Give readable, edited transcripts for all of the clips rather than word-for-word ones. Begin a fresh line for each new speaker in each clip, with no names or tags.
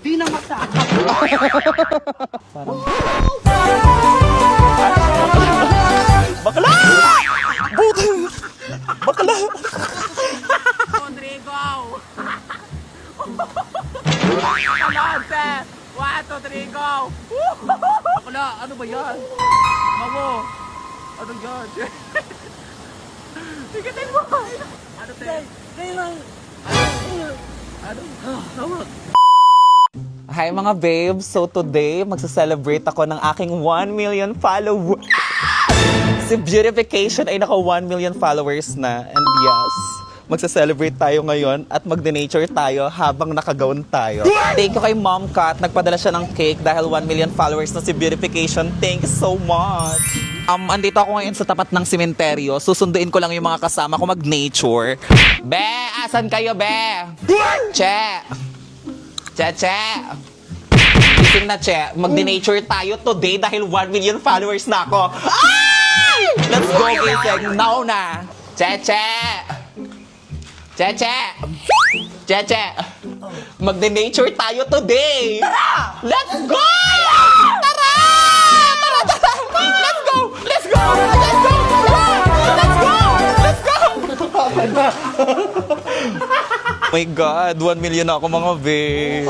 Di na masakap.
Parang... Bakla! Buto! Bakla!
Rodrigo! Come on, sir! 1, 2, 3, go! Bakla, ano ba yan? Mamo! Ano yan? Tigatin mo! Ano, sir? Ano?
Hi mga babes! So today, magsa-celebrate ako ng aking 1 million followers. Si Beautification ay naka 1 million followers na. And yes, magsa-celebrate tayo ngayon at mag-denature tayo habang nakagaon tayo. Thank you kay Mom Kat. Nagpadala siya ng cake dahil 1 million followers na si Beautification. Thank you so much! Andito ako ngayon sa tapat ng sementeryo. Susunduin ko lang yung mga kasama ko mag-nature. Be! Asan kayo, Be? Che! Che! Gising na, Che. Mag-denature tayo today dahil 1 million followers na ako. Ay! Let's go, gising. Now na. Che! Mag-denature tayo today. Let's go! Tara! Let's go! Let's go! Let's go! Let's go! Let's go! Oh my God, 1 million na ako mga babe.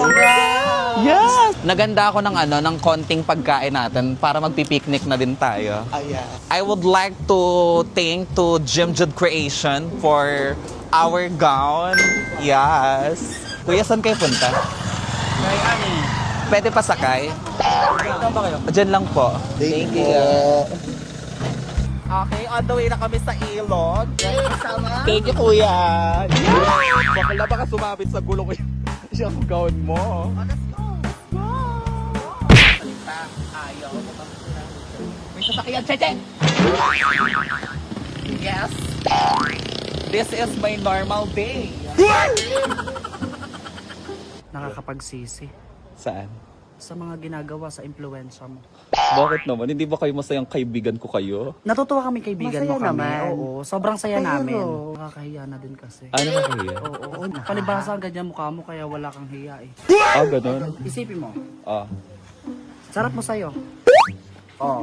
Yes! Naganda ako ng konting pagkain natin para magpipiknik na din tayo. I would like to thank to Jim Jude Creation for our gown. Yes. Kuya, saan kayo punta? Pwede pa sakay? Saan ba kayo? Diyan lang po. Thank you. Okay, on the way na kami sa ilog. Thank you, kuya. Yes! Baka sumabit sa gulong ko yung gown mo. Let's go! Ayaw. May sasakyan, Cheche! Yes! This is my normal day.
Nakakapagsisi
Saan?
sa mga ginagawa sa impluensya mo.
Bakit naman? Hindi ba kayo masayang kaibigan ko kayo?
Natutuwa kami kaibigan
Masaya
mo kami.
naman.
Oo, sobrang saya
Pero-
namin. Nakakahiya na din kasi.
Ano na kayo?
Oo, palibhasa ang ganyan mukha mo kaya wala kang hiya eh.
Ah, ganun?
Isipin mo,
Ah.
sarap mo sa'yo. Oo.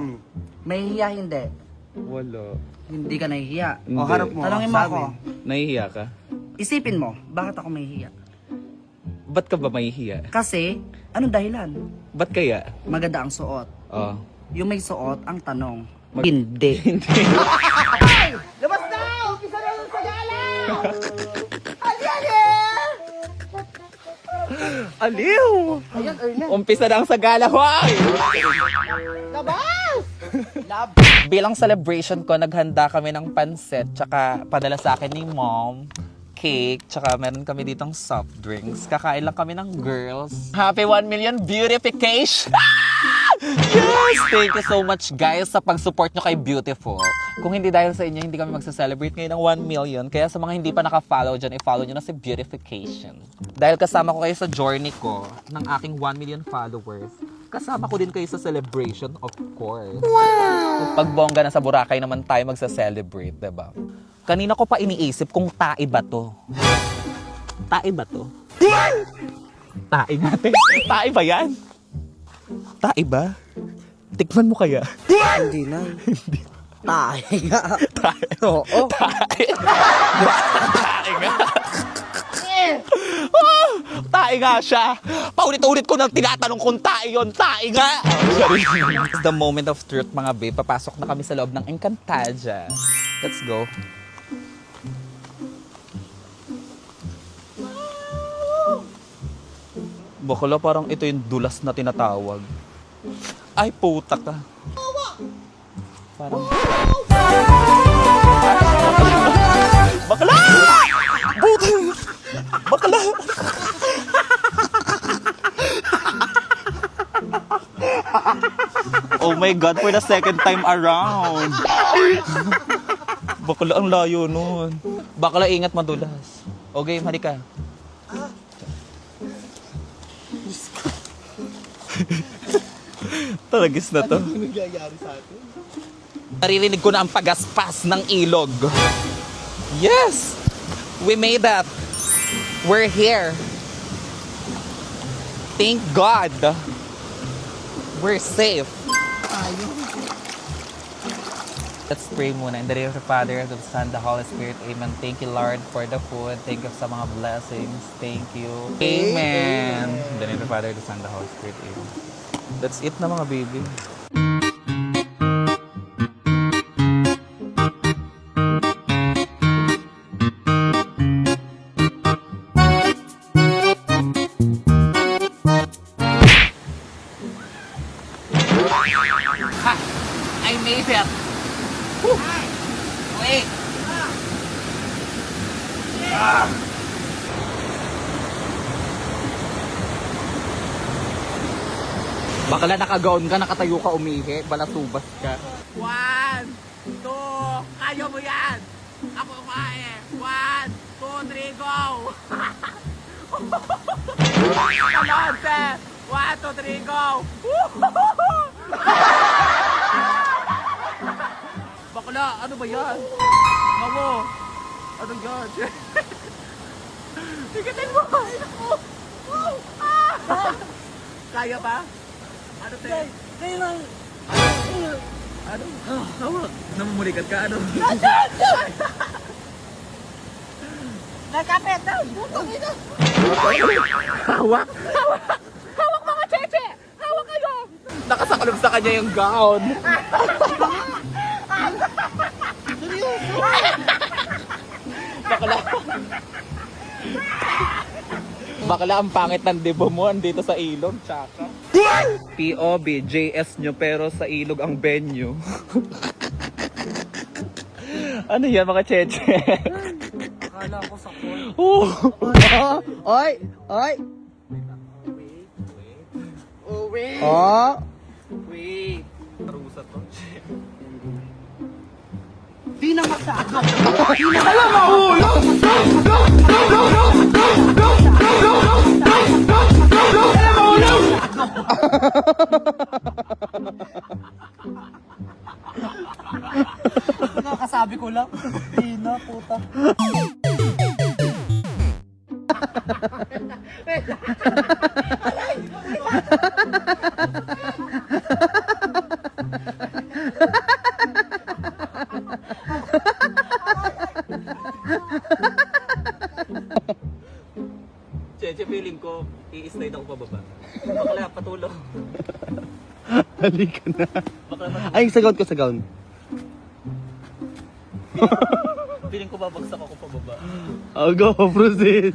May hiya hindi.
Wala.
Hindi ka nahihiya.
Hindi.
O, harap mo.
Tanongin mo
sabi.
ako.
Nahihiya ka?
Isipin mo, bakit ako may hiya?
Ba't ka ba mahihiya?
Kasi, anong dahilan?
Ba't kaya?
Maganda ang suot.
Ah.
Yung may suot, ang tanong. Hindi.
Labas na! Umpisa na sa gala!
Aliw!
Ayan, Erna.
Umpisa na ang sagala, hoy!
Labas!
Bilang celebration ko, naghanda kami ng pansit, tsaka padala sa akin ni Mom, cake, tsaka meron kami ditong soft drinks. Kakain lang kami ng girls. Happy 1 million beautification! Yes! Thank you so much, guys, sa pag-support nyo kay Beautiful. Kung hindi dahil sa inyo, hindi kami magsa-celebrate ngayon ng 1 million. Kaya sa mga hindi pa naka-follow dyan, i-follow nyo na si Beautification. Dahil kasama ko kayo sa journey ko ng aking 1 million followers, kasama ko din kayo sa celebration, of course. Wow! Pag bongga na sa Boracay naman tayo magsa-celebrate, diba? Kanina ko pa iniisip kung tae ba to. Tae ba to? Tae natin. Tae ba yan? Tae ba? Tikman mo kaya?
Hindi na. Tayo nga.
Tae.
Oo.
Tae. Tae nga. Oh, tae nga siya. Paulit-ulit ko nang tinatanong kung tae yun. Tae nga. It's the moment of truth, mga babe. Papasok na kami sa loob ng Encantadia. Let's go. Bakala parang ito yung dulas na tinatawag. Ay, puta ka. Parang... Bakla! Buto! Bakla! Oh my God, for the second time around. Bakla, ang layo nun. Bakla, ingat madulas. Okay, halika. Talagis na to.
Ano nangyayari sa atin?
Naririnig ko na ang pagaspas ng ilog. Yes! We made that. We're here. Thank God! We're safe. Let's pray muna. In the name of the Father, of the Son, the Holy Spirit. Amen. Thank you, Lord, for the food. Thank you sa mga blessings. Thank you. Amen. In the name of the Father, the Son, the Holy Spirit. Amen. That's it na mga baby. Ha! I made it! Woo! Wait! Bakla naka-gown ka, nakatayo ka, umihi, balasubas ka.
1, 2, kaya mo yan! Ako kumain! 1, 2, 3, go! Talon, sir! 1, 2, 3, go! Bakla, ano ba yan? Mawo! Ano yan? Higitin mo! Kaya ba? Ano, sir? Ano? Hawak! Namumulikat ka, ano?
Nagkapit daw! Butong ito!
Hawak! Hawak! Hawak mga cheche! Hawak kayo!
Nakasakalog sa kanya yung gown. Bakla. Bakla, ang pangit ng debo mo andito sa ilog, tsaka. POB, JS nyo, pero sa ilog ang venue. Ano yan mga cheche?
Akala ko sa phone.
Oy! Oy!
Oh, wait!
Oh!
Wait! Tarusa to.
Di na masyado! Nakakasabi ko lang. Di na, puta.
Cheche, feeling ko, i-slide ako pababa. Bakla, patulong.
Halika na.
Bakla, patulong.
Ay, sa gown ko, sa gown.
Feeling ko babagsak ako pababa.
Oh, go, proceed.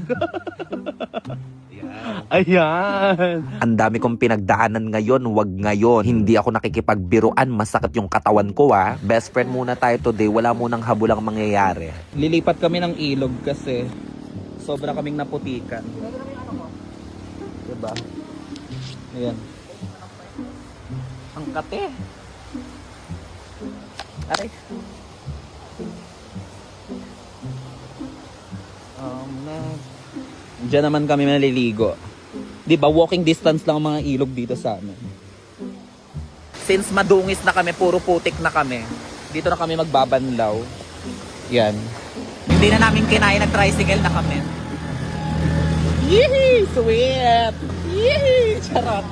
Ayan.
Ang dami kong pinagdaanan ngayon, wag ngayon. Hindi ako nakikipagbiruan, masakit yung katawan ko Best friend muna tayo today, wala munang habulang mangyayari.
Lilipat kami ng ilog kasi sobra kaming naputikan. Diba? Ayan. Ang kate. Aray. Diyan naman kami maliligo. Di ba walking distance lang ang mga ilog dito sa amin. Since madungis na kami, puro putik na kami, dito na kami magbabanlaw. Yan. Hindi na namin kinain, nag-tricycle na kami. Yee! Sweet! Yee! Charot!